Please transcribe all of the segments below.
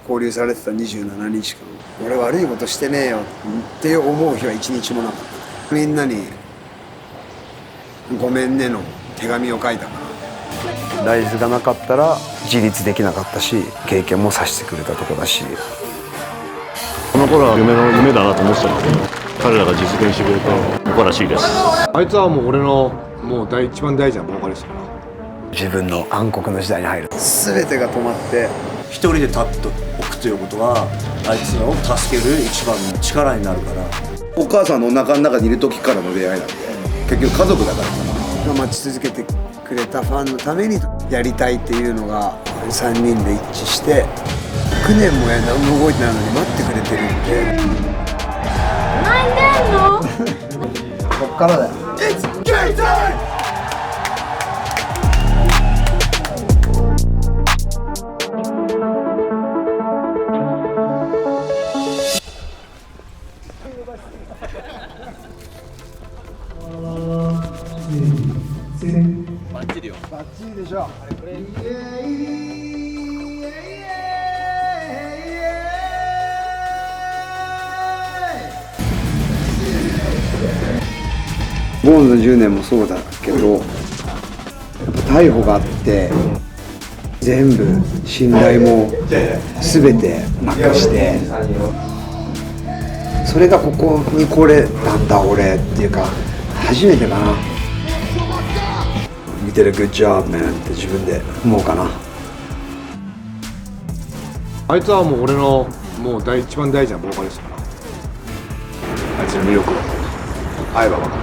交流されてた27日間、俺悪いことしてねえよって思う日は一日もなかった。みんなにごめんねの手紙を書いたから。ライズがなかったら自立できなかったし、経験もさせてくれたとこだし、この頃は夢だなと思ってたんですけど、彼らが実現してくれて誇らしいです。あいつはもう俺の一番大事なボーカリストだから。自分の暗黒の時代に入る。全てが止まって一人で立っておくということは、あいつらを助ける一番の力になるから。お母さんのお腹の中にいる時からの出会いなんで、結局家族だからかな。待ち続けてくれたファンのためにやりたいっていうのが3人で一致して、6年も何も動いてないのに待ってくれてるんで。泣いてんの？こっからだよ。It's game time! バッチリよ。バッチリでしょ。ボーンズの10年もそうだけど、やっぱ逮捕があって全部信頼も全てなくして、それがここに来れたんだ俺っていうか、初めてかな。見てる Good job man って自分で思うかな。あいつはもう俺の一番大事なボーカリストだから。あいつの魅力を会えば分かる。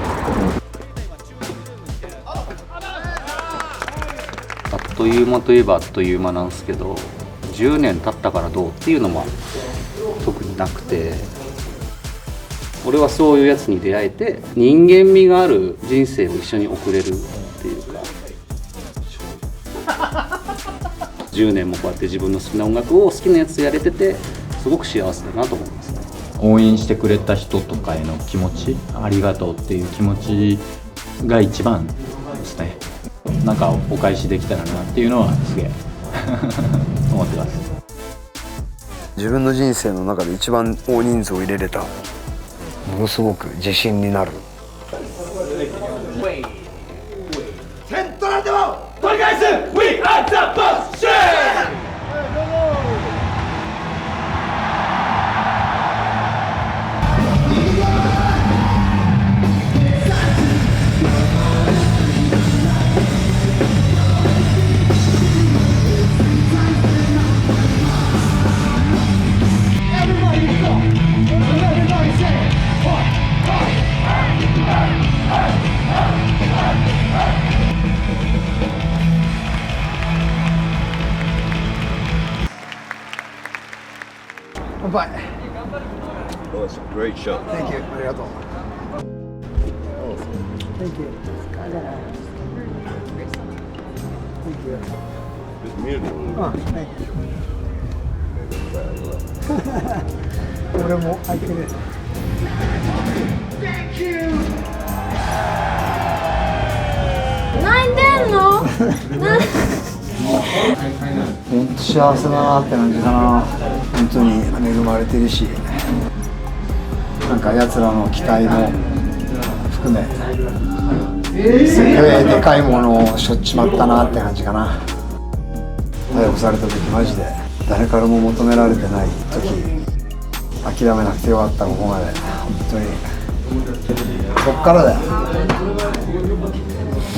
あっという間といえばあっという間なんですけど、10年経ったからどうっていうのも特になくて、俺はそういうやつに出会えて、人間味がある人生を一緒に送れるっていうか、10年もこうやって自分の好きな音楽を好きなやつやれてて、すごく幸せだなと思いますね。応援してくれた人とかへの気持ち、ありがとうっていう気持ちが一番ですね。なんかお返しできたらなっていうのはすげえ思ってます。自分の人生の中で一番大人数を入れれた、ものすごく自信になる。点取られても取り返す We are the boss! バイ。Oh, it's a great show. Thank you. ありがとう。Thank you. Thank you. Good music. Thank you. 俺も入ってる。Thank you! 泣いてんの？本当幸せだなって感じだな。本当に恵まれてるし、なんか奴らの期待も含め、すげえでかいものを背負っちまったなって感じかな。逮捕された時マジで誰からも求められてない時、諦めなくてよかった。ここまで本当にこっからだよ。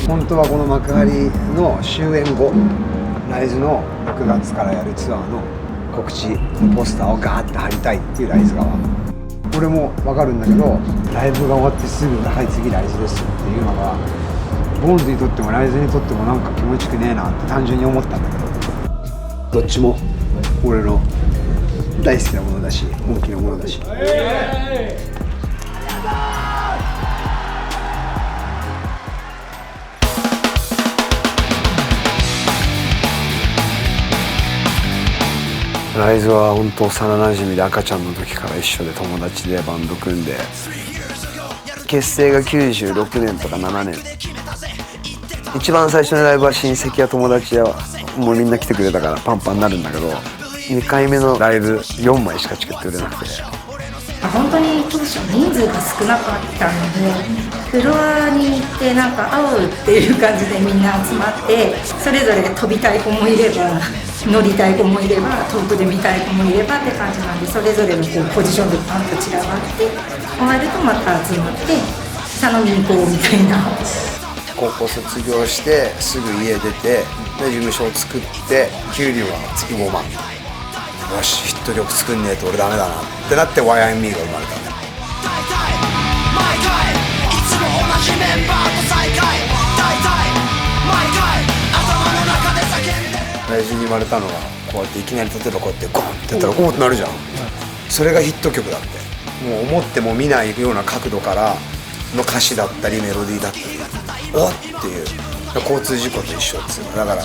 本当はこの幕張の終演後、ライズの6月からやるツアーの告知のポスターをガーッて貼りたいっていうライズ側。俺も分かるんだけど、ライブが終わってすぐはい次ライズですっていうのがボーンズにとってもライズにとってもなんか気持ちくねえなって単純に思ったんだけど、どっちも俺の大好きなものだし本気のものだし。ライズは本当幼なじみで、赤ちゃんの時から一緒で友達でバンド組んで、結成が96年とか7年。一番最初のライブは親戚や友達やもうみんな来てくれたからパンパンになるんだけど、2回目のライブ4枚しかチケット売れなくて、本当に当初人数が少なかったので、フロアに行ってなんか会うっていう感じでみんな集まって、それぞれ飛びたい子もいれば乗りたい子もいれば遠くで見たい子もいればって感じなんで、それぞれのこうポジションでパンと散らばって終わるとまた集まって頼みに行こうみたいな。高校卒業してすぐ家出て、で事務所を作って給料が月5万、よしヒット曲作んねえと俺ダメだなってなって Y&Me が生まれた。大事に生まれたのがこうやっていきなり例えばこうやってゴンってやったらおーってなるじゃん。それがヒット曲だって、もう思っても見ないような角度からの歌詞だったりメロディーだったり、おっっていう交通事故と一緒ですよ。だから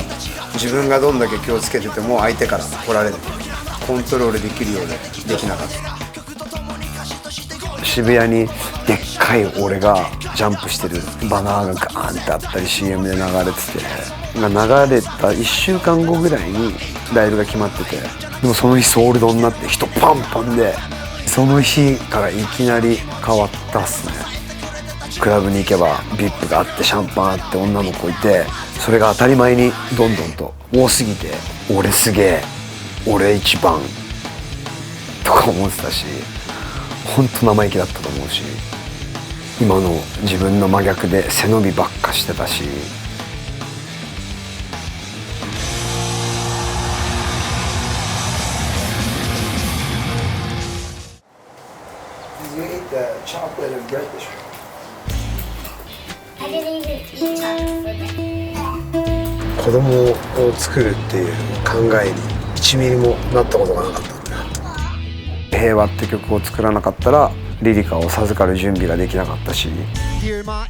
自分がどんだけ気をつけてても相手から取られてコントロールできるようでできなかった。渋谷にでっかい俺がジャンプしてるバナーがガーンってあったり CM で流れてて、流れた1週間後ぐらいにライブが決まってて、でもその日ソールドになって人パンパンで、その日からいきなり変わったっすね。クラブに行けば VIP があってシャンパンあって女の子いて、それが当たり前にどんどんと多すぎて、俺すげえ俺一番とか思ってたし、ほんと生意気だったと思うし、今の自分の真逆で背伸びばっかしてたし。子供を作るっていう考えに1ミリもなったことがなかったんで、平和って曲を作らなかったらリリカを授かる準備ができなかったし。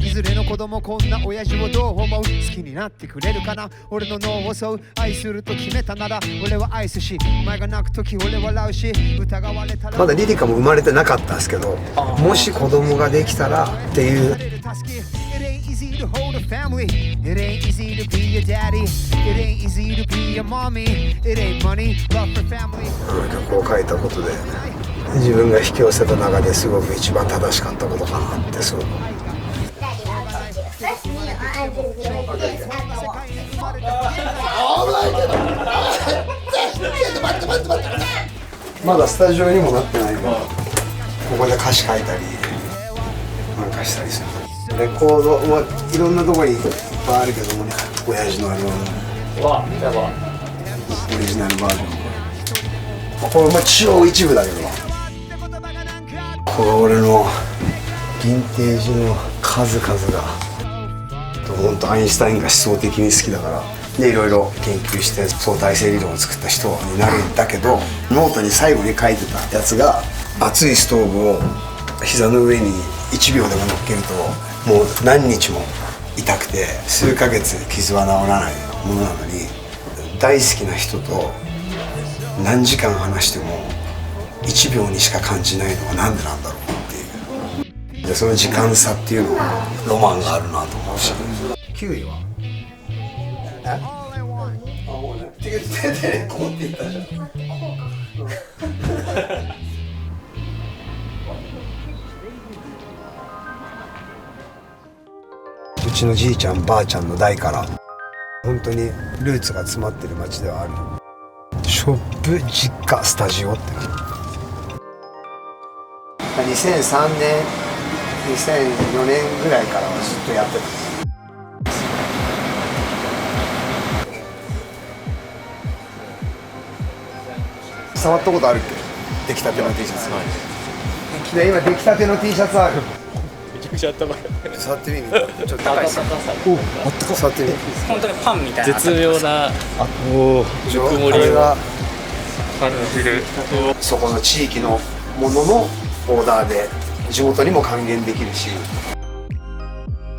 いずれの子供こんな親父をどう思う？好きになってくれるかな？俺の脳を襲う。愛すると決めたなら俺は愛すし、お前が泣く時俺笑うし、疑われたら。まだリリカも生まれてなかったんですけど、もし子供ができたらっていう。曲を書いたことで自分が引き寄せた中ですごく一番正しかったことかなってすごく。まだスタジオにもなってないから、ここで歌詞書いたりなんかしたりする。レコード、まあ、いろんなとこにいっぱいあるけどもね、親父のアルバム、オリジナルバージョン、これまあ超一部だけど、これ俺のヴィンテージの数々がほんとアインシュタインが思想的に好きだから、でいろいろ研究して相対性理論を作った人になるんだけど、ノートに最後に書いてたやつが、熱いストーブを膝の上に1秒でも乗っけるともう何日も痛くて数ヶ月傷は治らないものなのに、大好きな人と何時間話しても1秒にしか感じないのはなんでなんだろうっていう。でその時間差っていうのはロマンがあるなと思うし。9位は手でこうって言ったじゃん。うちのじいちゃんばあちゃんの代から本当にルーツが詰まってる町ではある。ショップ実家スタジオって2003年2004年ぐらいからはずっとやってた。触ったことあるっけ？出来たての T シャツ。で今出来たての T シャツある。めちゃくちゃあったかい。触ってみる。ちょっと高いです。お、あったかい。触ってみる。本当にパンみたいな。絶妙な。ぬくもりが感じる。そこの地域のもののオーダーで地元にも還元できるし、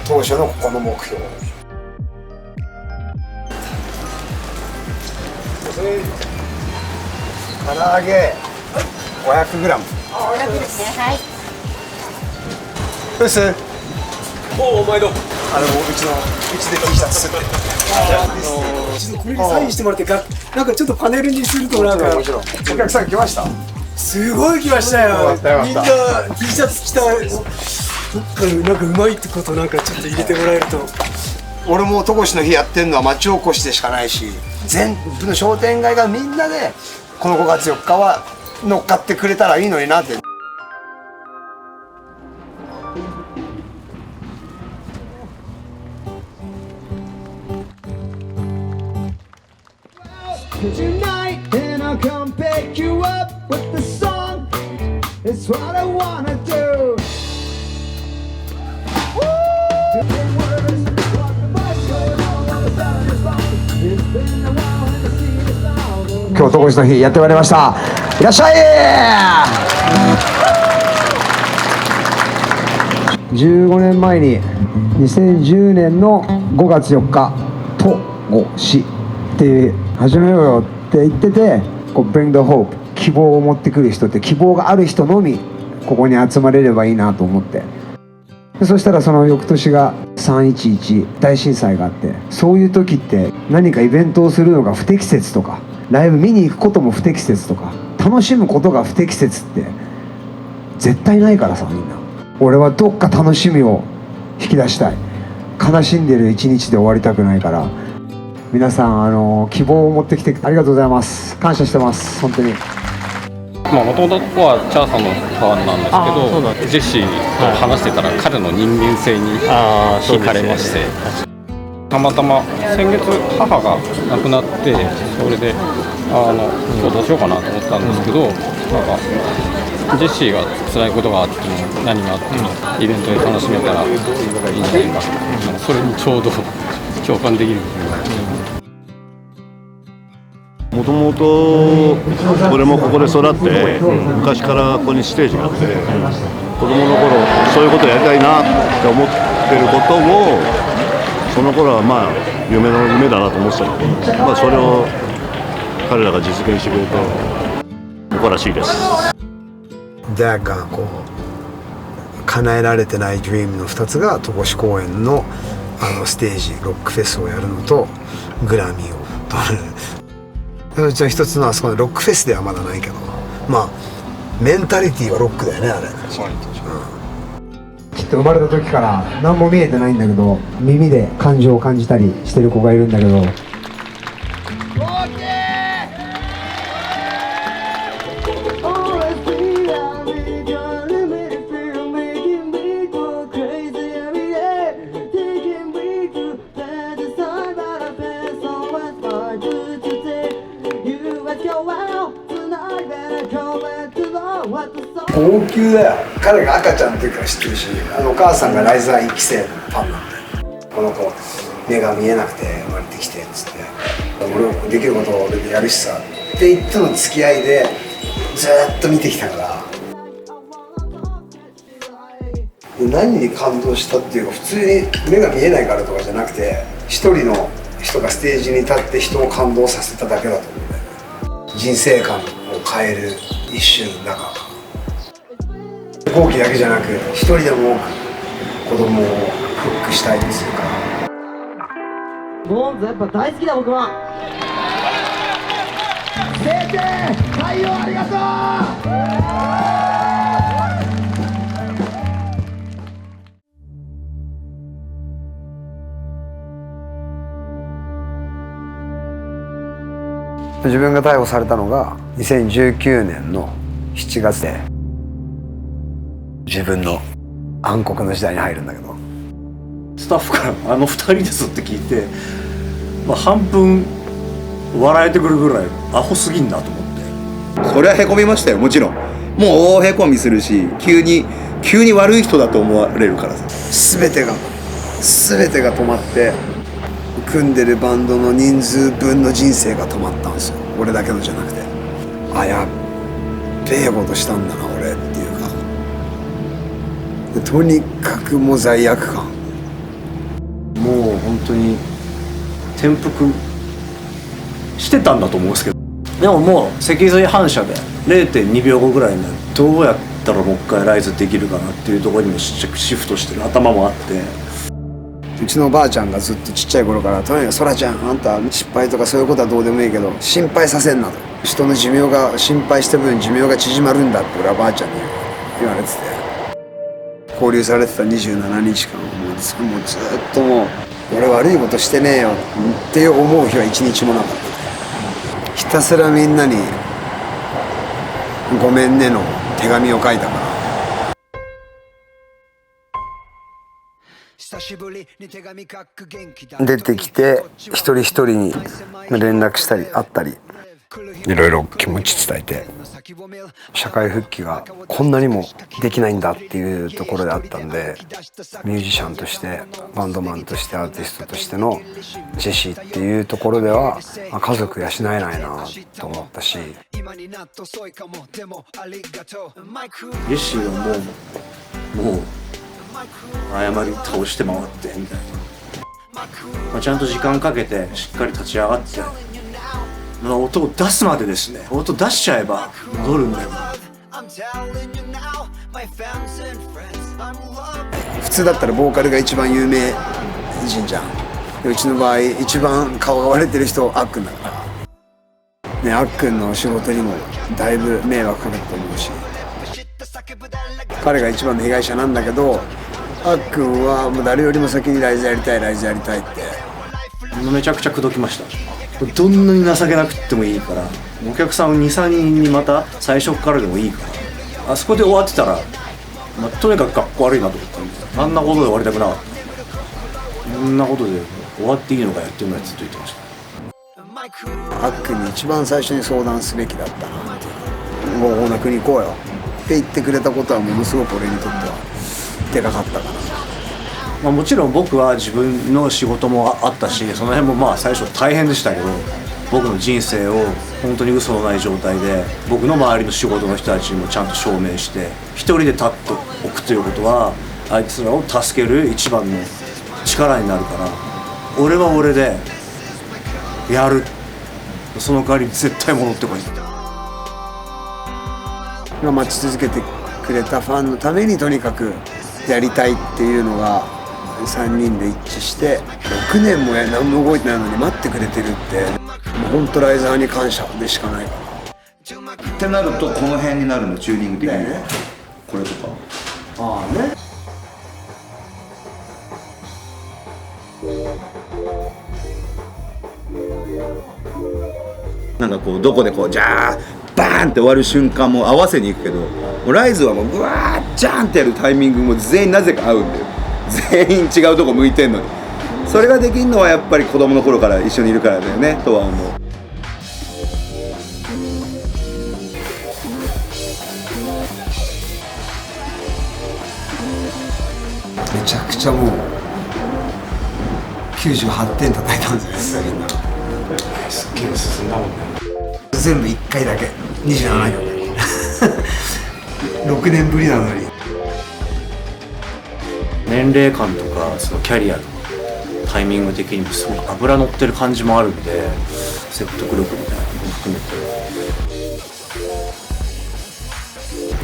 当初のここの目標。唐揚げ 500g。500ですね。はい。うっす。おお、毎度。うちで T シャツ作ってこれにサインしてもらってなんかちょっとパネルにするとなんかお客さん来ました？すごい来ましたよ。みんな T シャツ着たなんかうまいってことなんかちょっと入れてもらえると。俺も戸越の日やってんのは町おこしでしかないし、全部の商店街がみんなでこの5月4日は乗っかってくれたらいいのになって。今日戸越の日やってまいりました。いらっしゃい。15年前に2010年の5月4日戸越って始めようよって言ってて、こう Bring the Hope 希望を持ってくる人って、希望がある人のみここに集まれればいいなと思って、そしたらその翌年が311大震災があって、そういう時って何かイベントをするのが不適切とか、ライブ見に行くことも不適切とか、楽しむことが不適切って絶対ないからさ。みんな俺はどっか楽しみを引き出したい。悲しんでる一日で終わりたくないから、皆さん希望を持ってきてありがとうございます。感謝してます本当に。もともとはチャーさんのファンなんですけど、ジェシーと話してたら彼の人間性に惹かれまして、たまたま先月母が亡くなって、それで今日どうしようかなと思ったんですけど、なんかジェシーが辛いことがあっても何があってもイベントで楽しめたらいいんじゃないか、それにちょうど共感できる部分があって。もともと俺もここで育って昔からここにステージがあって、子供の頃そういうことやりたいなって思ってることもその頃はまあ夢だなと思ってたので、まあ、それを彼らが実現してくれて誇らしいです。Dad がこう叶えられてないドリームの2つが戸越公園のステージロックフェスをやるのとグラミーを取る。うちの一つのあそこのロックフェスではまだないけど、まあメンタリティーはロックだよねあれ。きっと生まれた時から何も見えてないんだけど、耳で感情を感じたりしてる子がいるんだけど、号泣だよ。彼が赤ちゃんの時から知ってるし、お母さんがライザー1期生のファンなんで、この子目が見えなくて生まれてきてっつって、俺できることを俺でやるしさって言っての付き合いでずっと見てきたから、何に感動したっていうか、普通に目が見えないからとかじゃなくて、一人の人がステージに立って人を感動させただけだと思うんだよね。人生観を変える一瞬だから。後期だけじゃなく一人でも多く子供をフックしたいでするから。ボーンズやっぱ大好きだ僕は。先生太陽ありがとう。自分が逮捕されたのが2019年の7月で、自分の暗黒の時代に入るんだけど、スタッフから2人ですって聞いて、半分笑えてくるぐらいアホすぎんなと思って。そりゃへこみましたよ。もちろんもう大へこみするし、急に悪い人だと思われるからさ。全てが止まって、組んでるバンドの人数分の人生が止まったんですよ。俺だけのじゃなくて、やっべえことしたんだな俺っていうか、とにかくもう罪悪感、もう本当に転覆してたんだと思うんですけど、でももう脊髄反射で 0.2 秒後ぐらいにどうやったらもう一回ライズできるかなっていうところにもシフトしてる頭もあって、うちのばあちゃんがずっとちっちゃい頃から「とにかくそらちゃんあんた失敗とかそういうことはどうでもいいけど心配させんな」と「人の寿命が心配した分寿命が縮まるんだ」って俺はばあちゃんに言われてて、勾留されてた27日間もうずっともう俺悪いことしてねえよって思う日は一日もなかった。ひたすらみんなに「ごめんね」の手紙を書いたから。出てきて一人一人に連絡したり会ったりいろいろ気持ち伝えて、社会復帰がこんなにもできないんだっていうところであったんで、ミュージシャンとしてバンドマンとしてアーティストとしてのジェシーっていうところでは家族養えないなと思ったし、ジェシーはもう謝り倒して回ってみたいな、ちゃんと時間かけてしっかり立ち上がって、音を出すまでですね、音出しちゃえば戻るんだよ。普通だったらボーカルが一番有名人じゃん。うちの場合一番顔が割れてる人あっくんだからね。あっくんの仕事にもだいぶ迷惑かけたと思うし、彼が一番の被害者なんだけど、あっくんはもう誰よりも先にライズやりたいライズやりたいってめちゃくちゃ口説きました。どんなに情けなくってもいいから、お客さん 2,3 人にまた最初からでもいいから、あそこで終わってたら、とにかくかっこ悪いなと思ったんで、あんなことで終わりたくなかった。こんなことで終わっていいのかやってるのやずっと言ってました。あっくんに一番最初に相談すべきだったなっていう、もう大中に行こうよって言ってくれたことはものすごく俺にとってはでかかったかな。もちろん僕は自分の仕事もあったし、その辺も最初大変でしたけど、僕の人生を本当に嘘のない状態で僕の周りの仕事の人たちにもちゃんと証明して、一人で立っておくということはあいつらを助ける一番の力になるから、俺は俺でやる、その代わり絶対戻ってこい。待ち続けてくれたファンのためにとにかくやりたいっていうのが3人で一致して、6年も何も動いてないのに待ってくれてるって、もう本当ライザーに感謝でしかないから。ってなるとこの辺になるの、チューニング的に、ね、これとかああね、なんかこうどこでこうジャーバーンって終わる瞬間も合わせにいくけど、もうライズはもうブワージャーンってやるタイミングも全員なぜか合うんだよ。全員違うとこ向いてんのに、それができるのはやっぱり子供の頃から一緒にいるからだよねとは思う。めちゃくちゃもう98点叩いたんですよみんな。すっげえ進んだもんね。全部1回だけ27曲6年ぶりなのに。年齢感とかそのキャリアのタイミング的にもすごく脂乗ってる感じもあるんで、説得力みたいなのも含めて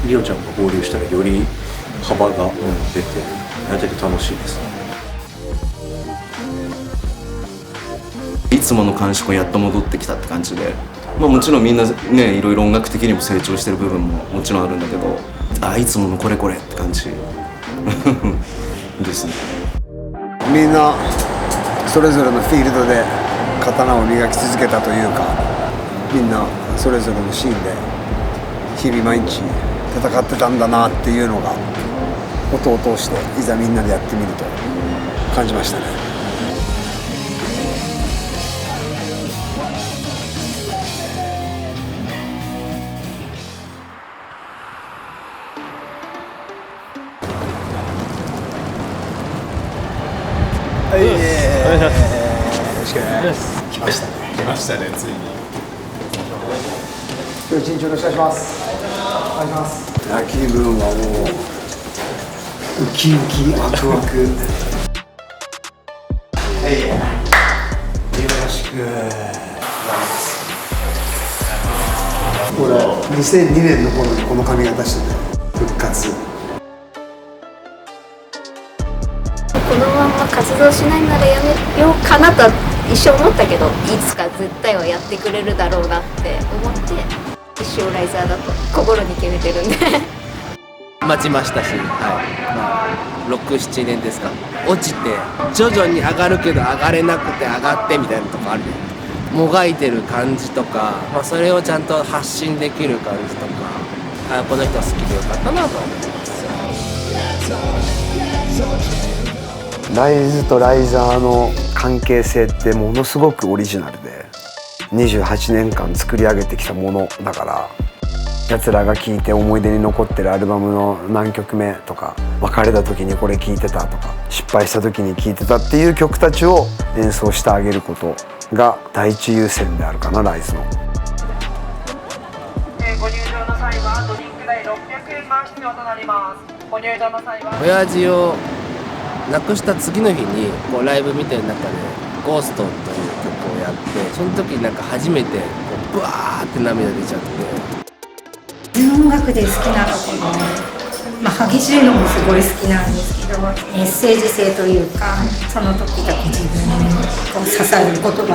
リオちゃんが合流したらより幅が出てやってて楽しいですね。いつもの感触がやっと戻ってきたって感じで、もちろんみんなねいろいろ音楽的にも成長してる部分ももちろんあるんだけど、いつものこれこれって感じですね。みんなそれぞれのフィールドで刀を磨き続けたというか、みんなそれぞれのシーンで日々毎日戦ってたんだなっていうのが音を通していざみんなでやってみると感じましたね。はい、よろしくね。来ましたね。来ましたね、ついに。今日一日よろしくお願いします。お願いします。野球部はもうウキウキワクワク。はい、よろしく。俺2002年の頃にこの髪型してて復活。このまま活動しないならやめようかなとは一生思ったけど、いつか絶対はやってくれるだろうなって思って一生ライザーだと心に決めてるんで待ちましたし、6,7 年ですか。落ちて徐々に上がるけど上がれなくて上がってみたいなとこある。もがいてる感じとか、それをちゃんと発信できる感じとか、この人は好きでよかったなと思います。ライズとライザーの関係性ってものすごくオリジナルで28年間作り上げてきたものだから、やつらが聴いて思い出に残ってるアルバムの何曲目とか、別れた時にこれ聴いてたとか、失敗した時に聴いてたっていう曲たちを演奏してあげることが第一優先であるかな、ライズの。ご入場の際はドリンク代600円が必要となります。ご入場の際は親父を亡くした次の日にライブ見てる中で「ゴースト」という曲をやって、その時に初めてブワーって涙出ちゃって。音楽で好きなところ、激しいのもすごい好きなんですけど、メッセージ性というか、その時々自分に刺さる言葉だった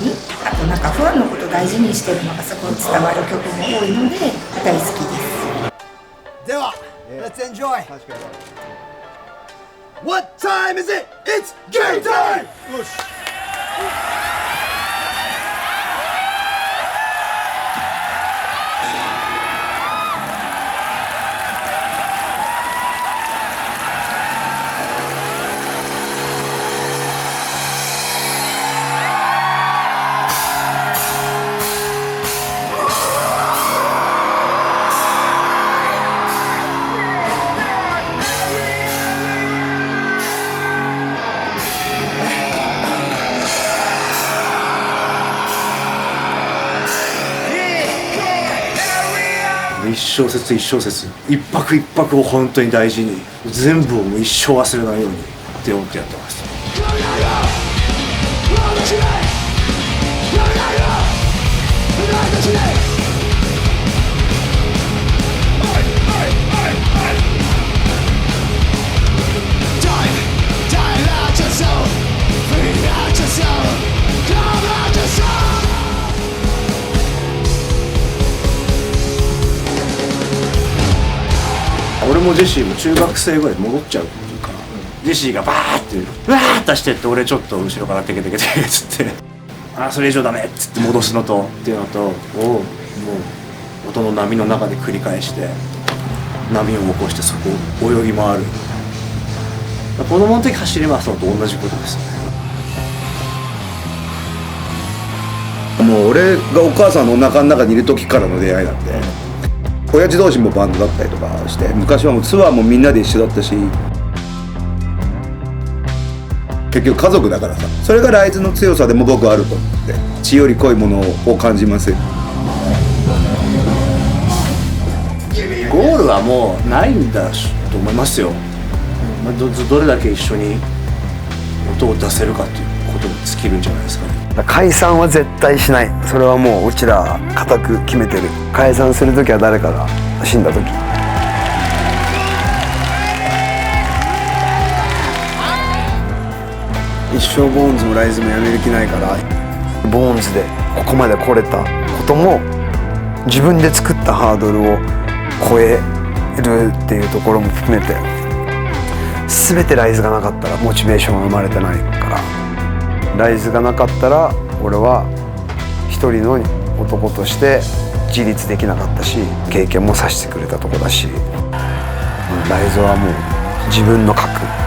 り、あとファンのことを大事にしてるのがすごい伝わる曲も多いので大好きです。では、Let's enjoy! What time is it? It's game time! 一小節一小節、一拍一拍を本当に大事に、全部をもう一生忘れないようにって思ってやってます。俺もジェシーも中学生ぐらい戻っちゃうっていうか、ジェシーがバーってわーってしてって、俺ちょっと後ろからテケテケテケっつってそれ以上ダメっつって戻すのとっていうのとをもう音の波の中で繰り返して波を起こして、そこを泳ぎ回る。子供の時走り回すのと同じことですね。もう俺がお母さんのお腹の中にいる時からの出会いなんで、親父同士もバンドだったりとかして、昔はもうツアーもみんなで一緒だったし、結局家族だからさ、それがライズの強さでも僕はあると思って、血より濃いものを感じます。ゴールはもうないんだと思いますよ。どれだけ一緒に音を出せるかっていうことに尽きるんじゃないですかね。解散は絶対しない。それはもううちら固く決めてる。解散する時は誰かが死んだ時。一生ボーンズもライズもやめる気ないから、ボーンズでここまで来れたことも自分で作ったハードルを超えるっていうところも含めて、全てライズがなかったらモチベーションは生まれてないから、ライズがなかったら俺は一人の男として自立できなかったし、経験もさせてくれたとこだし、ライズはもう自分の核。